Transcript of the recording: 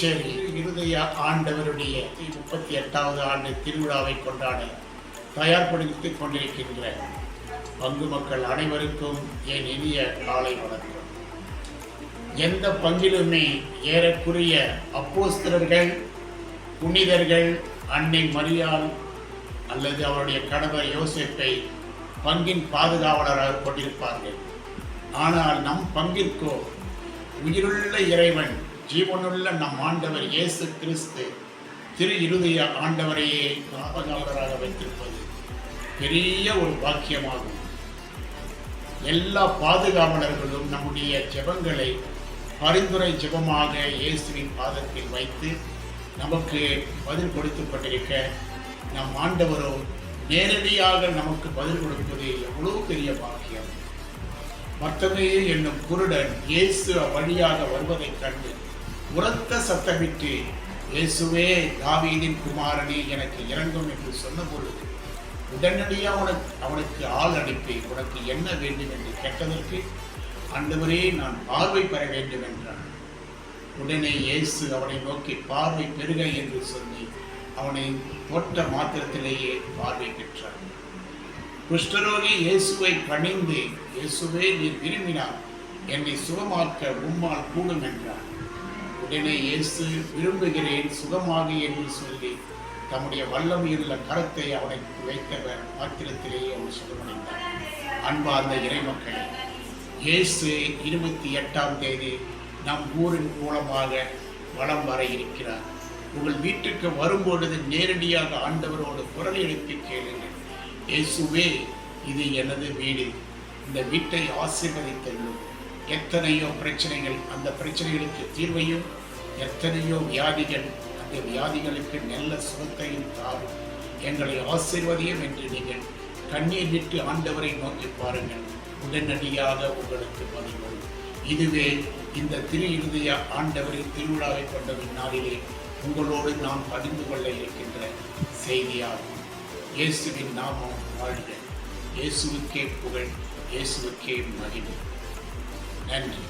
புதுச்சேரி இருதய ஆண்டவருடைய 38வது ஆண்டு திருவிழாவை கொண்டாட தயார்படுத்திக் கொண்டிருக்கின்ற பங்கு மக்கள் அனைவருக்கும் என் இனிய காலை வணக்கம். எந்த பங்கிலுமே ஏறக்குறைய அப்போஸ்தலர்கள், புனிதர்கள், அன்னை மரியாள் அல்லது அவருடைய கணவர் யோசேப்பை பங்கின் பாதுகாவலராக கொண்டிருப்பார்கள். ஆனால் நம் பங்கிற்கோ உயிருள்ள இறைவன், ஜீவனுள்ள நம் ஆண்டவர் இயேசு கிறிஸ்து திரு இருதய ஆண்டவரையே பாதுகாவலராக வைத்திருப்பது பெரிய ஒரு பாக்கியமாகும். எல்லா பாதுகாவலர்களும் நம்முடைய ஜெபங்களை பரிந்துரை ஜெபமாக இயேசுவின் பாதத்தில் வைத்து நமக்கு பதில் கொடுத்து கொண்டிருக்க, நம் ஆண்டவரோ நேரடியாக நமக்கு பதில் கொடுப்பது எவ்வளவு பெரிய பாக்கியம். மத்தமேயு என்னும் குருடன் இயேசு வழியாக வருவதைக் கண்டு உரத்த சத்தமிட்டு, இயேசுவே தாவீதின் குமாரனே எனக்கு இறங்கும் என்று சொன்ன பொழுது உடனடியாக அவனுக்கு ஆள் அனுப்பி, உனக்கு என்ன வேண்டும் என்று கேட்டதற்கு, ஆண்டவரே நான் பார்வை பெற வேண்டும் என்றான். உடனே இயேசு அவனை நோக்கி பார்வை பெறுக என்று சொல்லி அவனை தொட்ட மாத்திரத்திலேயே பார்வை பெற்றான். குஷ்டரோகி இயேசுவை பணிந்து, இயேசுவே நீர் விரும்பினார் என்னை சுகமாக்க உம்மால் கூடும் என்றார். உடனே இயேசு விரும்புகிறேன் சுகமாக என்று சொல்லி தம்முடைய வல்லமையுள்ள கரத்தை அவனுக்கு வைத்தவர் மாத்திரத்திலேயே அவன் சுகமடைந்தார். அன்பார்ந்த இறைமக்களே, இயேசு 28ஆம் தேதி நம் ஊரின் மூலமாக வலம் வர இருக்கிறார். உங்கள் வீட்டுக்கு வரும்பொழுது நேரடியாக ஆண்டவரோடு குரல் எழுப்பி கேளுங்கள், இயேசுவே இது எனது வீடு, இந்த வீட்டை ஆசீர்வதித்தள்ளும். எத்தனையோ பிரச்சனைகள், அந்த பிரச்சனைகளுக்கு தீர்வையும், எத்தனையோ வியாதிகள், அந்த வியாதிகளுக்கு நல்ல சுகத்தையும் தாரும். எங்களை ஆசீர்வதியும் என்று நீங்கள் கண்ணீர் விட்டு ஆண்டவரை நோக்கி பாருங்கள், உடனடியாக உங்களுக்கு பதில் வரும். இதுவே இந்த திரு இருதய ஆண்டவரின் திருவிழாவை கொண்ட நாளிலே உங்களோடு நாம் பகிர்ந்து கொள்ள இருக்கின்ற செய்தியாகும். இயேசுவின் நாமம் வாழ்க. இயேசுவுக்கே புகழ், இயேசுவுக்கே மகிமை. நன்றி.